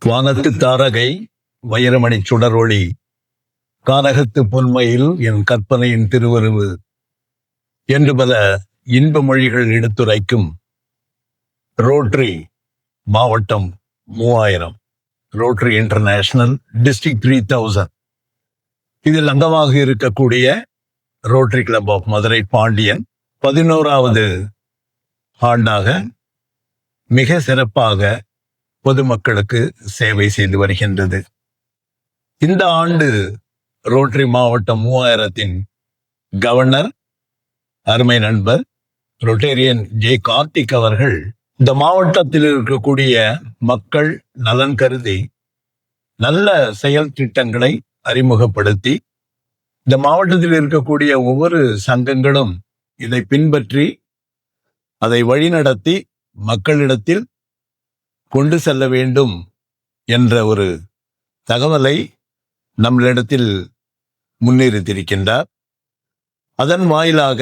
வானத்து தாரகை வைரமணி சுடரொளி கானகத்து பொன்மையில் என் கற்பனையின் திருவருவு என்று பல இன்ப மொழிகள் எடுத்துரைக்கும் ரோட்டரி மாவட்டம் 3000 ரோட்டரி இன்டர்நேஷனல் டிஸ்ட்ரிக்ட் 3000 இதில் அங்கமாக இருக்கக்கூடிய Rotary club of Madurai Pandian 11வது ஆண்டாக மிக சிறப்பாக பொதுமக்களுக்கு சேவை செய்து வருகின்றது. இந்த ஆண்டு ரோட்டரி மாவட்டம் 3000 கவர்னர் அருமை நண்பர் ரொட்டேரியன் ஜே கார்த்திக் அவர்கள் இந்த மாவட்டத்தில் இருக்கக்கூடிய மக்கள் நலன் கருதி நல்ல செயல் திட்டங்களை அறிமுகப்படுத்தி இந்த மாவட்டத்தில் இருக்கக்கூடிய ஒவ்வொரு சங்கங்களும் இதை பின்பற்றி அதை வழிநடத்தி மக்களிடத்தில் கொண்டு செல்ல வேண்டும் என்ற ஒரு தகவலை நம்மளிடத்தில் முன்னிறுத்தியிருக்கின்றார். அதன் வாயிலாக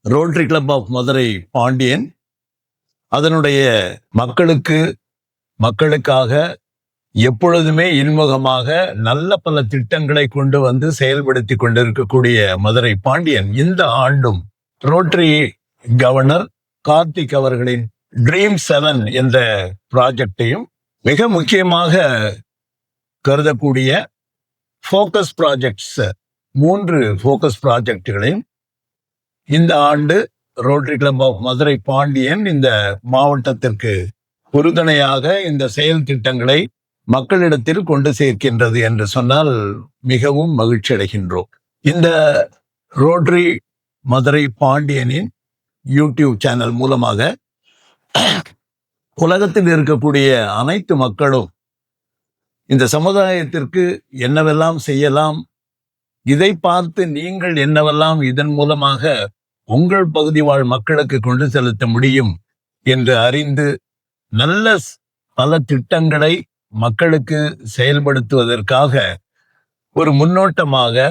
rotary club of Madurai Pandian அதனுடைய மக்களுக்காக எப்பொழுதுமே இன்முகமாக நல்ல பல திட்டங்களை கொண்டு வந்து செயல்படுத்தி கொண்டிருக்கக்கூடிய மதுரை பாண்டியன் இந்த ஆண்டும் ரோட்டரி கவர்னர் கார்த்திக் அவர்களின் ட்ரீம் 7 என்ற ப்ராஜெக்டையும் மிக முக்கியமாக கருதக்கூடிய ஃபோக்கஸ் ப்ராஜெக்ட்ஸ் 3 ஃபோக்கஸ் ப்ராஜெக்டுகளையும் இந்த ஆண்டு rotary club of Madurai Pandian இந்த மாவட்டத்திற்கு உறுதுணையாக இந்த செயல் திட்டங்களை மக்களிடத்தில் கொண்டு சேர்க்கின்றது என்று சொன்னால் மிகவும் மகிழ்ச்சி அடைகின்றோம். இந்த ரோட்டரி மதுரை பாண்டியனின் யூடியூப் சேனல் மூலமாக உலகத்தில் இருக்கக்கூடிய அனைத்து மக்களும் இந்த சமுதாயத்திற்கு என்னவெல்லாம் செய்யலாம், இதை பார்த்து நீங்கள் என்னவெல்லாம் இதன் மூலமாக உங்கள் பகுதி வாழ் மக்களுக்கு கொண்டு செலுத்த முடியும் என்று அறிந்து நல்ல பல திட்டங்களை மக்களுக்கு செயல்படுத்துவதற்காக ஒரு முன்னோட்டமாக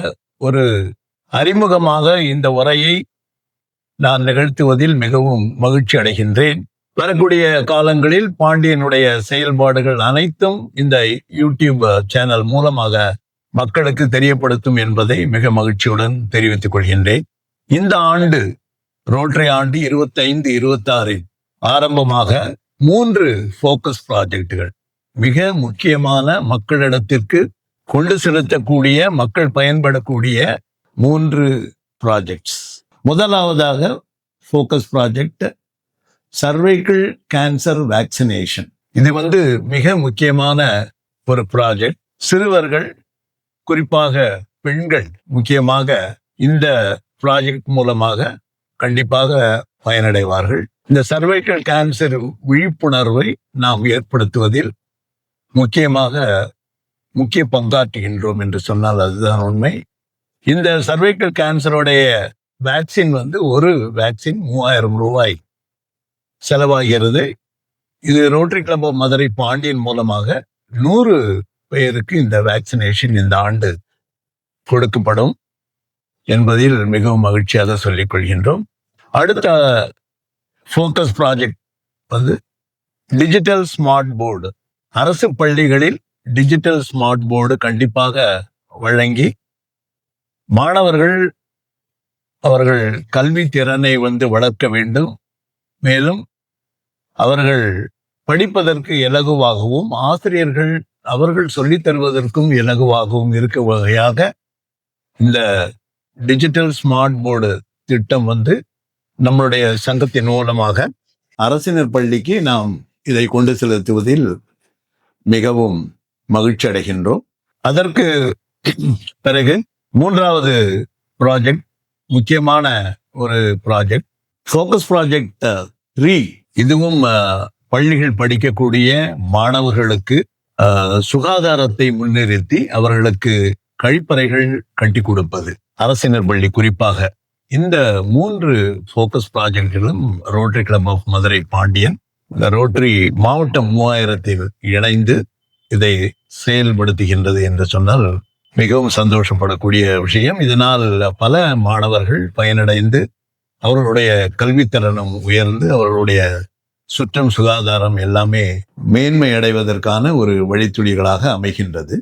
ஒரு அறிமுகமாக இந்த உரையை நான் நிகழ்த்துவதில் மிகவும் மகிழ்ச்சி அடைகின்றேன். வரக்கூடிய காலங்களில் பாண்டியனுடைய செயல்பாடுகள் அனைத்தும் இந்த யூடியூப் சேனல் மூலமாக மக்களுக்கு தெரியப்படுத்தும் என்பதை மிக மகிழ்ச்சியுடன் தெரிவித்துக் கொள்கின்றேன். இந்த ஆண்டு ரோட்டரி ஆண்டு 25-26 ஆரம்பமாக 3 ஃபோக்கஸ் ப்ராஜெக்டுகள் மிக முக்கியமான மக்களிடத்திற்கு கொண்டு செலுத்தக்கூடிய மக்கள் பயன்படக்கூடிய 3 ப்ராஜெக்ட்ஸ். முதலாவதாக focus project cervical cancer vaccination. இது மிக முக்கியமான ஒரு ப்ராஜெக்ட். சிறுவர்கள் குறிப்பாக பெண்கள் முக்கியமாக இந்த ப்ராஜெக்ட் மூலமாக கண்டிப்பாக பயனடைவார்கள். இந்த சர்வைக்கல் கேன்சர் விழிப்புணர்வை நாம் ஏற்படுத்துவதில் முக்கிய பங்காற்றுகின்றோம் என்று சொன்னால் அதுதான் உண்மை. இந்த சர்வைக்கல் கேன்சருடைய வேக்சின் ஒரு வேக்சின் 3000 ரூபாய் செலவாகிறது. இது rotary club of Madurai Pandian மூலமாக 100 பேருக்கு இந்த வேக்சினேஷன் இந்த ஆண்டு கொடுக்கப்படும் என்பதில் மிகவும் மகிழ்ச்சியாக சொல்லிக் கொள்கின்றோம். அடுத்த focus project digital smart board. அரசு பள்ளிகளில் டிஜிட்டல் ஸ்மார்ட் போர்டு கண்டிப்பாக வழங்கி மாணவர்கள் அவர்கள் கல்வி திறனை வளர்க்க வேண்டும். மேலும் அவர்கள் படிப்பதற்கு இலகுவாகவும் ஆசிரியர்கள் அவர்கள் சொல்லித் தருவதற்கும் இலகுவாகவும் இருக்க வகையாக இந்த டிஜிட்டல் ஸ்மார்ட் போர்டு திட்டம் நம்மளுடைய சங்கத்தின் மூலமாக அரசினர் பள்ளிக்கு நாம் இதை கொண்டு செலுத்துவதில் மிகவும் மகிழ்ச்சி அடைகின்றோம். அதற்கு பிறகு 3வது ப்ராஜெக்ட் முக்கியமான ஒரு ப்ராஜெக்ட் ஃபோக்கஸ் ப்ராஜெக்ட் 3. இதுவும் பள்ளிகள் படிக்கக்கூடிய மாணவர்களுக்கு சுகாதாரத்தை முன்னிறுத்தி அவர்களுக்கு கழிப்பறைகள் கட்டி கொடுப்பது. அரசினர் பள்ளி குறிப்பாக இந்த 3 ஃபோக்கஸ் ப்ராஜெக்டுகளும் Rotary club of Madurai Pandian இந்த ரோட்டரி மாவட்டம் 3000 இணைந்து இதை செயல்படுத்துகின்றது என்று சொன்னால் மிகவும் சந்தோஷப்படக்கூடிய விஷயம். இதனால் பல மாணவர்கள் பயனடைந்து அவர்களுடைய கல்வித்தரனும் உயர்ந்து அவர்களுடைய சுற்றம் சுகாதாரம் எல்லாமே மேன்மை அடைவதற்கான ஒரு வழித்துளிகளாக அமைகின்றது.